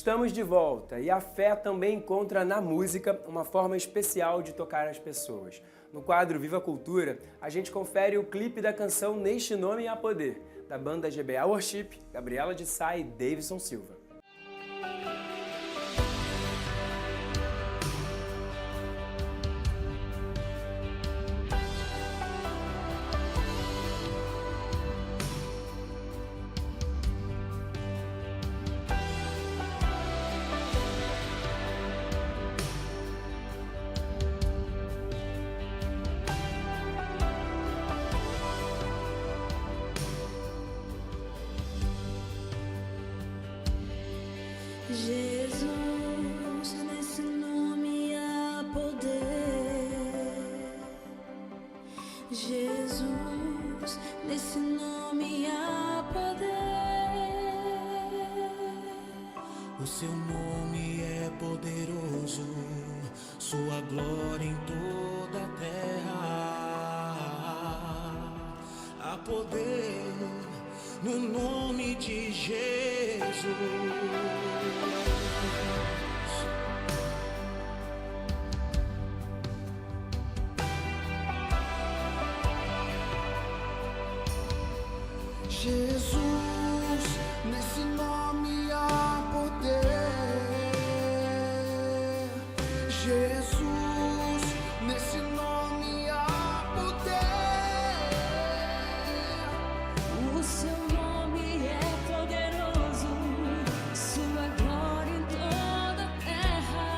Estamos de volta e a fé também encontra na música uma forma especial de tocar as pessoas. No quadro Viva Cultura, a gente confere o clipe da canção Neste Nome Há Poder, da banda GBA Worship, Gabriela de Sá e Davidson Silva. Jesus, nesse nome há poder. Jesus, nesse nome há poder. O seu nome é poderoso, sua glória em toda a terra. Há poder no nome de Jesus. Jesus, nesse nome há poder. Jesus, nesse nome há poder. O seu nome é poderoso, sua glória em toda a terra.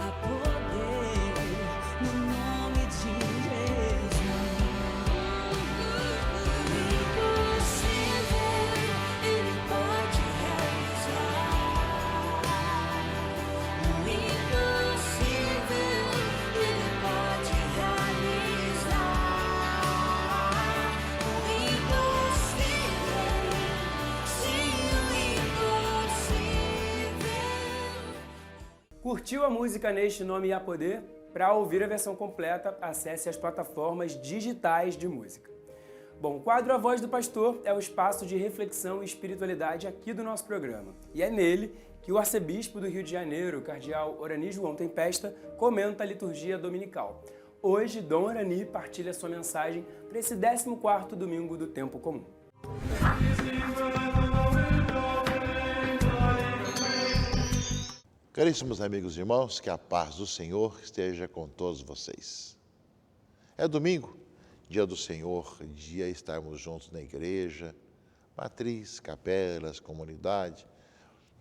Há poder no nome de Jesus. Ele pode realizar. O impossível, Ele pode realizar. O impossível, sim, o impossível. Curtiu a música Neste Nome Há Poder? Para ouvir a versão completa, acesse as plataformas digitais de música. Bom, o quadro A Voz do Pastor é o espaço de reflexão e espiritualidade aqui do nosso programa. E é nele que o arcebispo do Rio de Janeiro, o cardeal Orani João Tempesta, comenta a liturgia dominical. Hoje, Dom Orani partilha sua mensagem para esse 14º domingo do Tempo Comum. Caríssimos amigos e irmãos, que a paz do Senhor esteja com todos vocês. É domingo, dia do Senhor, dia de estarmos juntos na igreja, matriz, capelas, comunidade,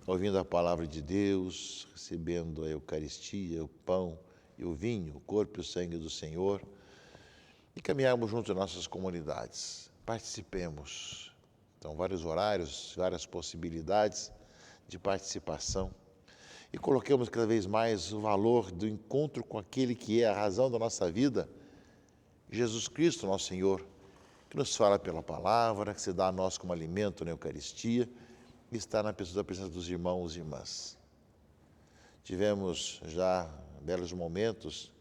ouvindo a palavra de Deus, recebendo a Eucaristia, o pão e o vinho, o corpo e o sangue do Senhor, e caminharmos junto às nossas comunidades. Participemos. Então, vários horários, várias possibilidades de participação. E coloquemos cada vez mais o valor do encontro com aquele que é a razão da nossa vida, Jesus Cristo, nosso Senhor, que nos fala pela palavra, que se dá a nós como alimento na Eucaristia, e está na pessoa da presença dos irmãos e irmãs. Tivemos já belos momentos,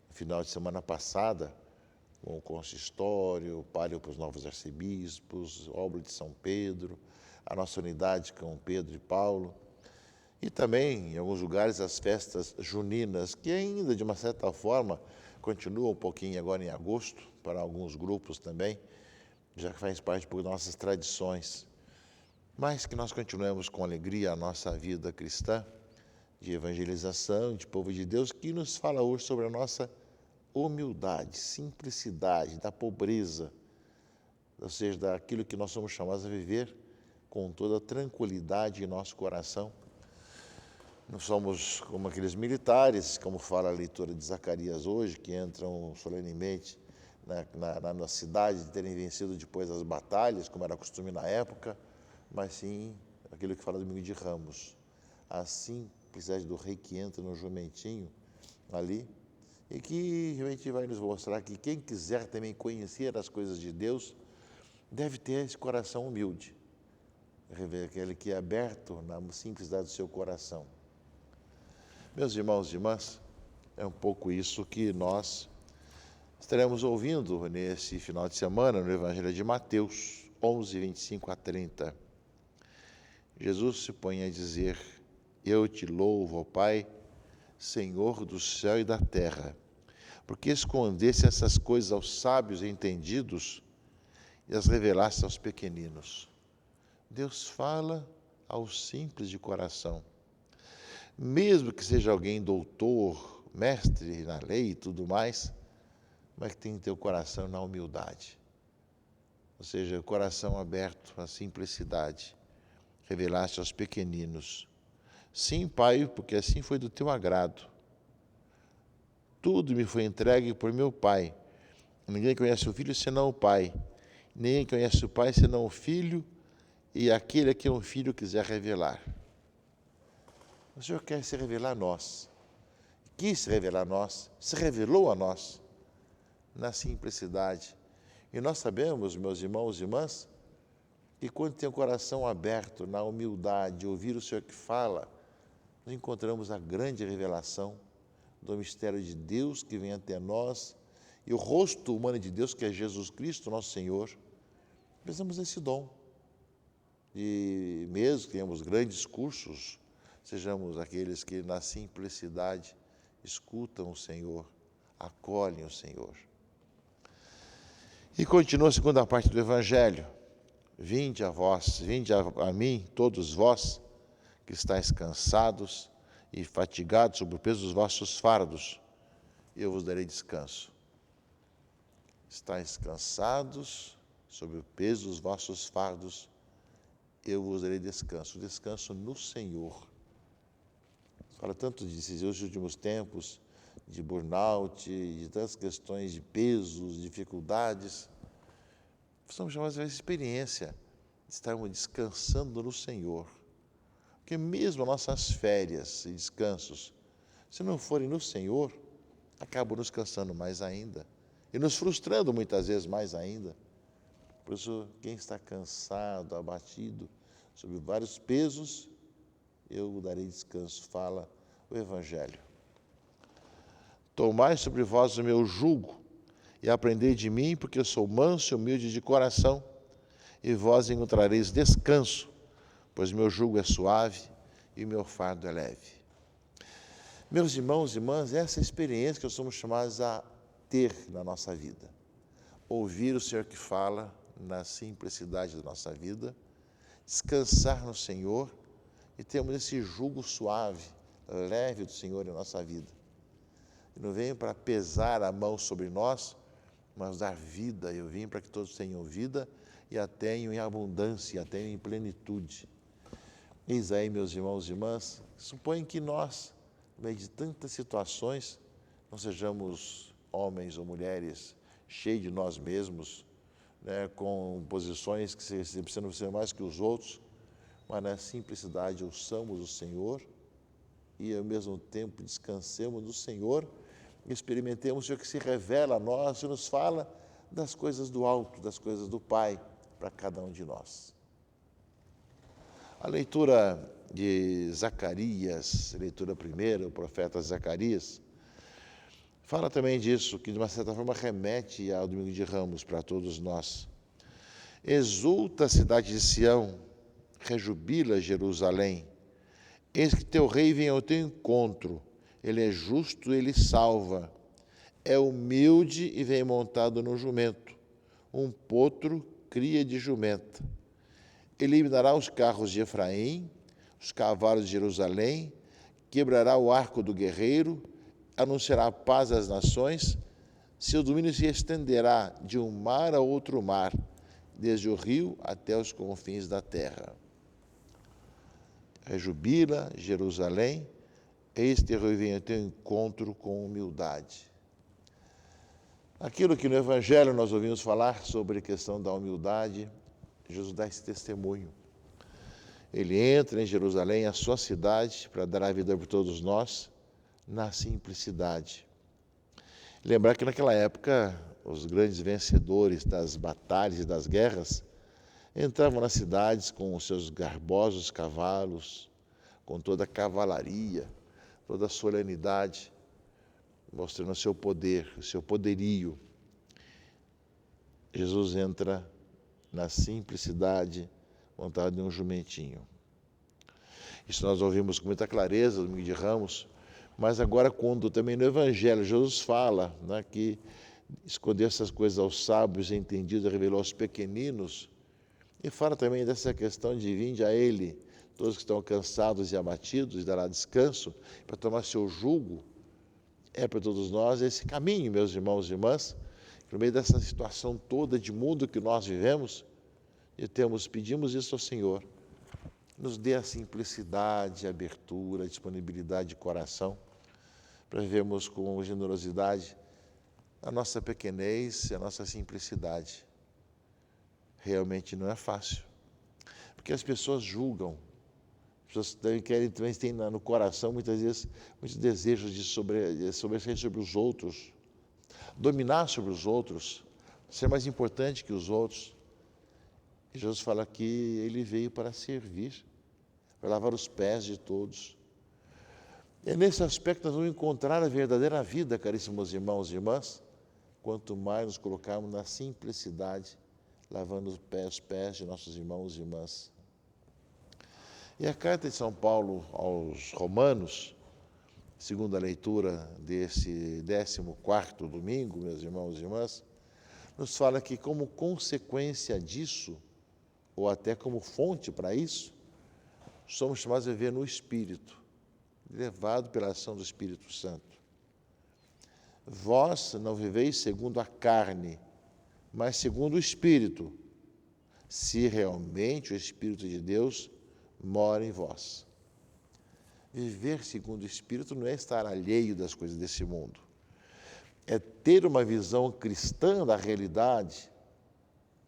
no final de semana passada, com o consistório, o palio para os novos arcebispos, obra de São Pedro, a nossa unidade com Pedro e Paulo, e também, em alguns lugares, as festas juninas, que ainda, de uma certa forma, continuam um pouquinho agora em agosto, para alguns grupos também, já que faz parte por nossas tradições. Mas que nós continuemos com alegria a nossa vida cristã, de evangelização, de povo de Deus, que nos fala hoje sobre a nossa humildade, simplicidade, da pobreza, ou seja, daquilo que nós somos chamados a viver com toda a tranquilidade em nosso coração. Não somos como aqueles militares, como fala a leitura de Zacarias hoje, que entram solenemente na cidade de terem vencido depois das batalhas, como era costume na época, mas sim aquilo que fala domingo de Ramos. A simplicidade do rei que entra no jumentinho ali, e que realmente vai nos mostrar que quem quiser também conhecer as coisas de Deus, deve ter esse coração humilde, aquele que é aberto na simplicidade do seu coração. Meus irmãos e irmãs, é um pouco isso que nós estaremos ouvindo nesse final de semana no Evangelho de Mateus, 11, 25 a 30. Jesus se põe a dizer: eu te louvo, ó Pai, Senhor do céu e da terra, porque escondesse essas coisas aos sábios e entendidos e as revelaste aos pequeninos. Deus fala aos simples de coração. Mesmo que seja alguém doutor, mestre na lei e tudo mais, mas que tem teu coração na humildade. Ou seja, o coração aberto à simplicidade. Revelaste aos pequeninos. Sim, Pai, porque assim foi do teu agrado. Tudo me foi entregue por meu Pai. Ninguém conhece o Filho senão o Pai. Ninguém conhece o Pai senão o Filho e aquele a quem o Filho quiser revelar. O Senhor quer se revelar a nós. Quis se revelar a nós, se revelou a nós na simplicidade. E nós sabemos, meus irmãos e irmãs, que quando tem o coração aberto, na humildade, ouvir o Senhor que fala, nós encontramos a grande revelação do mistério de Deus que vem até nós e o rosto humano de Deus, que é Jesus Cristo, nosso Senhor. Precisamos desse dom. E mesmo que tenhamos grandes cursos, sejamos aqueles que na simplicidade escutam o Senhor, acolhem o Senhor. E continua a segunda parte do Evangelho. Vinde a vós, vinde a mim, todos vós, que estáis cansados e fatigados sob o peso dos vossos fardos, e eu vos darei descanso. Estáis cansados sob o peso dos vossos fardos, eu vos darei descanso. Descanso no Senhor. Fala tanto desses últimos tempos, de burnout, de tantas questões de pesos, dificuldades. Precisamos chamar essa experiência de estarmos descansando no Senhor. Porque mesmo as nossas férias e descansos, se não forem no Senhor, acabam nos cansando mais ainda e nos frustrando muitas vezes mais ainda. Por isso, quem está cansado, abatido, sobre vários pesos, eu darei descanso, fala o Evangelho. Tomai sobre vós o meu jugo e aprendei de mim, porque eu sou manso e humilde de coração, e vós encontrareis descanso, pois meu jugo é suave e meu fardo é leve. Meus irmãos e irmãs, essa é a experiência que nós somos chamados a ter na nossa vida. Ouvir o Senhor que fala na simplicidade da nossa vida, descansar no Senhor e termos esse jugo suave, leve do Senhor em nossa vida. E não venho para pesar a mão sobre nós, mas dar vida. Eu vim para que todos tenham vida e a tenham em abundância, a tenham em plenitude. Eis aí, meus irmãos e irmãs, suponho que nós, no meio de tantas situações, não sejamos homens ou mulheres cheios de nós mesmos, né, com posições que precisam ser mais que os outros, mas na simplicidade ouçamos o Senhor e ao mesmo tempo descansemos no Senhor, experimentemos o Senhor que se revela a nós e nos fala das coisas do alto, das coisas do Pai para cada um de nós. A leitura de Zacarias, leitura primeira, o profeta Zacarias, fala também disso, que de uma certa forma remete ao Domingo de Ramos para todos nós. Exulta a cidade de Sião, rejubila Jerusalém. Eis que teu rei vem ao teu encontro, ele é justo, ele salva. É humilde e vem montado no jumento, um potro cria de jumenta. Ele eliminará os carros de Efraim, os cavalos de Jerusalém, quebrará o arco do guerreiro, anunciará paz às nações, seu domínio se estenderá de um mar a outro mar, desde o rio até os confins da terra. Rejubila Jerusalém, eis que vem ao teu encontro com humildade. Aquilo que no Evangelho nós ouvimos falar sobre a questão da humildade, Jesus dá esse testemunho. Ele entra em Jerusalém, a sua cidade, para dar a vida por todos nós, na simplicidade. Lembrar que naquela época, os grandes vencedores das batalhas e das guerras entravam nas cidades com os seus garbosos cavalos, com toda a cavalaria, toda a solenidade, mostrando o seu poder, o seu poderio. Jesus entra na simplicidade, montado em um jumentinho. Isso nós ouvimos com muita clareza no domingo de Ramos, mas agora quando também no Evangelho Jesus fala, né, que escondeu essas coisas aos sábios e entendidos, revelou aos pequeninos, e fala também dessa questão de vinde a Ele, todos que estão cansados e abatidos, e dará descanso, para tomar seu jugo. É para todos nós esse caminho, meus irmãos e irmãs, que no meio dessa situação toda de mundo que nós vivemos, pedimos isso ao Senhor, nos dê a simplicidade, a abertura, a disponibilidade de coração, para vivermos com generosidade a nossa pequenez e a nossa simplicidade. Realmente não é fácil, porque as pessoas julgam, as pessoas também têm no coração muitas vezes muitos desejos de sobressair sobre os outros, dominar sobre os outros, ser mais importante que os outros. E Jesus fala que Ele veio para servir, para lavar os pés de todos. E nesse aspecto nós vamos encontrar a verdadeira vida, caríssimos irmãos e irmãs, quanto mais nos colocarmos na simplicidade, lavando os pés de nossos irmãos e irmãs. E a carta de São Paulo aos Romanos, segundo a leitura desse 14º domingo, meus irmãos e irmãs, nos fala que como consequência disso, ou até como fonte para isso, somos chamados a viver no Espírito, levado pela ação do Espírito Santo. Vós não viveis segundo a carne, mas segundo o Espírito, se realmente o Espírito de Deus mora em vós. Viver segundo o Espírito não é estar alheio das coisas desse mundo, é ter uma visão cristã da realidade.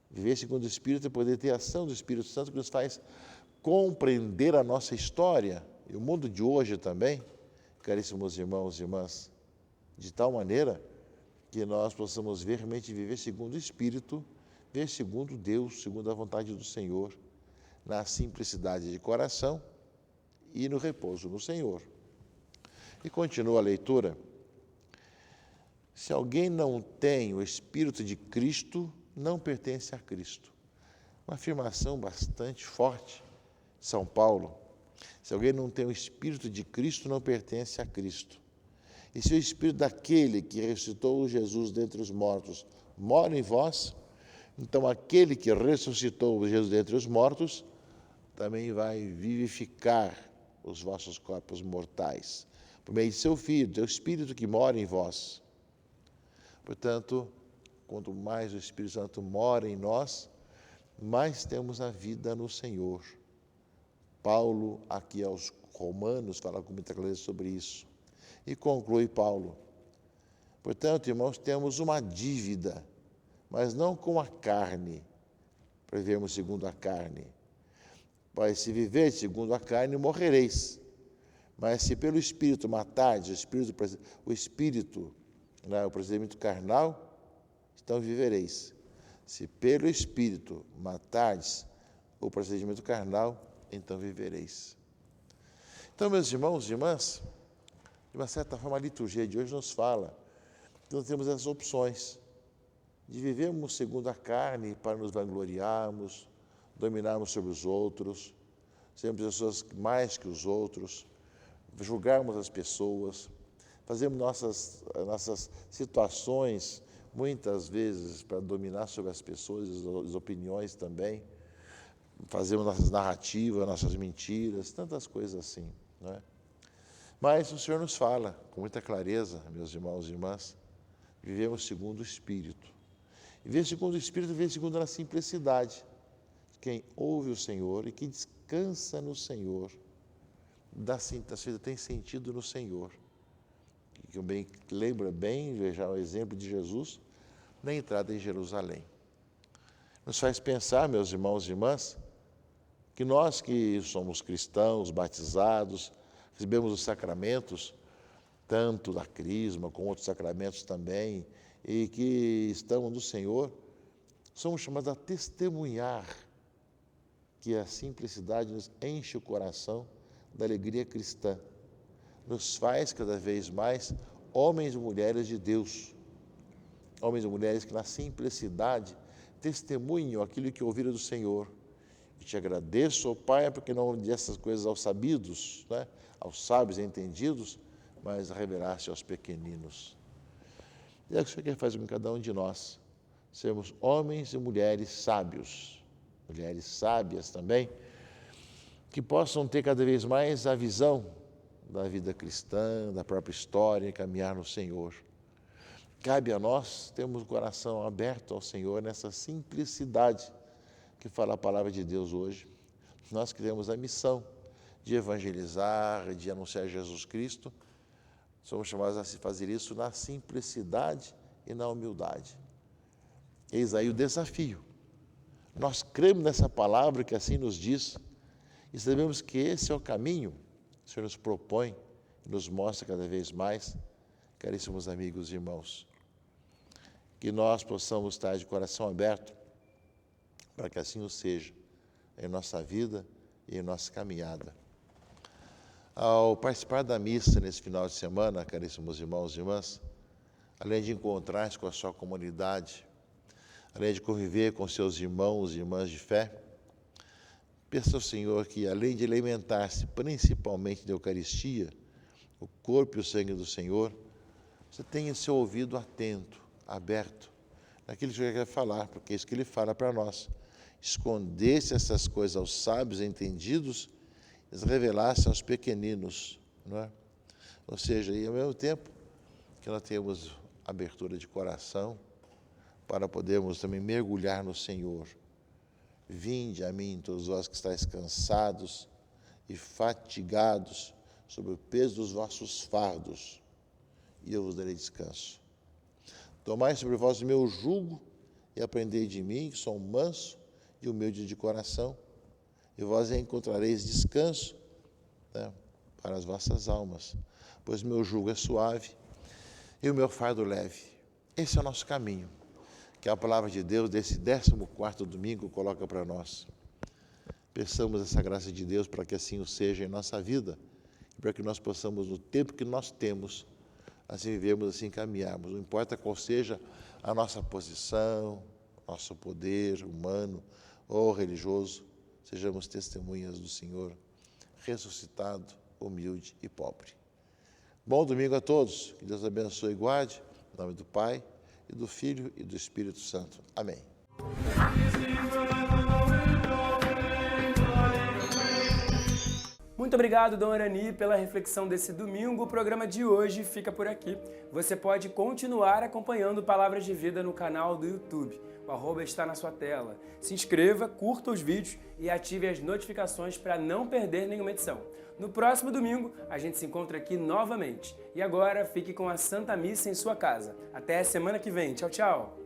Viver segundo o Espírito é poder ter a ação do Espírito Santo que nos faz compreender a nossa história e o mundo de hoje também, caríssimos irmãos e irmãs, de tal maneira que nós possamos realmente viver segundo o Espírito, viver segundo Deus, segundo a vontade do Senhor, na simplicidade de coração e no repouso no Senhor. E continua a leitura. Se alguém não tem o Espírito de Cristo, não pertence a Cristo. Uma afirmação bastante forte, São Paulo. Se alguém não tem o Espírito de Cristo, não pertence a Cristo. E se o Espírito daquele que ressuscitou Jesus dentre os mortos mora em vós, então aquele que ressuscitou Jesus dentre os mortos também vai vivificar os vossos corpos mortais, por meio de seu Filho, do Espírito que mora em vós. Portanto, quanto mais o Espírito Santo mora em nós, mais temos a vida no Senhor. Paulo, aqui aos Romanos, fala com muita clareza sobre isso. E conclui Paulo. Portanto, irmãos, temos uma dívida, mas não com a carne, para vivermos segundo a carne. Pois se viver segundo a carne, morrereis. Mas se pelo Espírito matardes o Espírito, né, o procedimento carnal, então vivereis. Se pelo Espírito matardes o procedimento carnal, então vivereis. Então, meus irmãos e irmãs, de uma certa forma a liturgia de hoje nos fala que nós temos as opções de vivermos segundo a carne para nos vangloriarmos, dominarmos sobre os outros, sermos pessoas mais que os outros, julgarmos as pessoas, fazermos nossas situações, muitas vezes, para dominar sobre as pessoas, as opiniões também, fazemos nossas narrativas, nossas mentiras, tantas coisas assim, não é? Mas o Senhor nos fala, com muita clareza, meus irmãos e irmãs, vivemos segundo o Espírito. E viver segundo o Espírito, viver segundo a simplicidade. Quem ouve o Senhor e que descansa no Senhor, da vida tem sentido no Senhor. Que eu bem lembro bem, veja o exemplo de Jesus na entrada em Jerusalém. Nos faz pensar, meus irmãos e irmãs, que nós que somos cristãos, batizados, recebemos os sacramentos, tanto da Crisma como outros sacramentos também, e que estamos no Senhor, somos chamados a testemunhar que a simplicidade nos enche o coração da alegria cristã, nos faz cada vez mais homens e mulheres de Deus, homens e mulheres que na simplicidade testemunham aquilo que ouviram do Senhor, Eu te agradeço, ó Pai, porque não dessas coisas aos sabidos, né? Aos sábios e entendidos, mas revelaste aos pequeninos. E é o que o Senhor quer fazer com cada um de nós. Sermos homens e mulheres sábios, mulheres sábias também, que possam ter cada vez mais a visão da vida cristã, da própria história, e caminhar no Senhor. Cabe a nós termos o coração aberto ao Senhor nessa simplicidade que fala a palavra de Deus hoje. Nós que temos a missão de evangelizar, de anunciar Jesus Cristo, somos chamados a fazer isso na simplicidade e na humildade. Eis aí o desafio. Nós cremos nessa palavra que assim nos diz e sabemos que esse é o caminho que o Senhor nos propõe e nos mostra cada vez mais, caríssimos amigos e irmãos. Que nós possamos estar de coração aberto para que assim o seja em nossa vida e em nossa caminhada. Ao participar da missa nesse final de semana, caríssimos irmãos e irmãs, além de encontrar-se com a sua comunidade, além de conviver com seus irmãos e irmãs de fé, peça ao Senhor que, além de alimentar-se principalmente da Eucaristia, o corpo e o sangue do Senhor, você tenha seu ouvido atento, aberto, naquilo que o Senhor quer falar, porque é isso que Ele fala para nós. Escondesse essas coisas aos sábios entendidos, eles revelassem aos pequeninos, não é? Ou seja, e ao mesmo tempo que nós temos abertura de coração para podermos também mergulhar no Senhor. Vinde a mim, todos vós que estáis cansados e fatigados sob o peso dos vossos fardos, e eu vos darei descanso. Tomai sobre vós o meu jugo e aprendei de mim, que sou manso e humilde de coração, e vós encontrareis descanso, né, para as vossas almas, pois meu jugo é suave e o meu fardo leve. Esse é o nosso caminho, que a palavra de Deus desse 14º domingo coloca para nós. Peçamos essa graça de Deus para que assim o seja em nossa vida, e para que nós possamos, no tempo que nós temos, assim vivermos, assim caminharmos. Não importa qual seja a nossa posição, nosso poder humano ou religioso, sejamos testemunhas do Senhor, ressuscitado, humilde e pobre. Bom domingo a todos, que Deus abençoe e guarde, em nome do Pai, e do Filho e do Espírito Santo. Amém. Muito obrigado, Dom Arani, pela reflexão desse domingo. O programa de hoje fica por aqui. Você pode continuar acompanhando Palavras de Vida no canal do YouTube. O arroba está na sua tela. Se inscreva, curta os vídeos e ative as notificações para não perder nenhuma edição. No próximo domingo, a gente se encontra aqui novamente. E agora, fique com a Santa Missa em sua casa. Até a semana que vem. Tchau, tchau!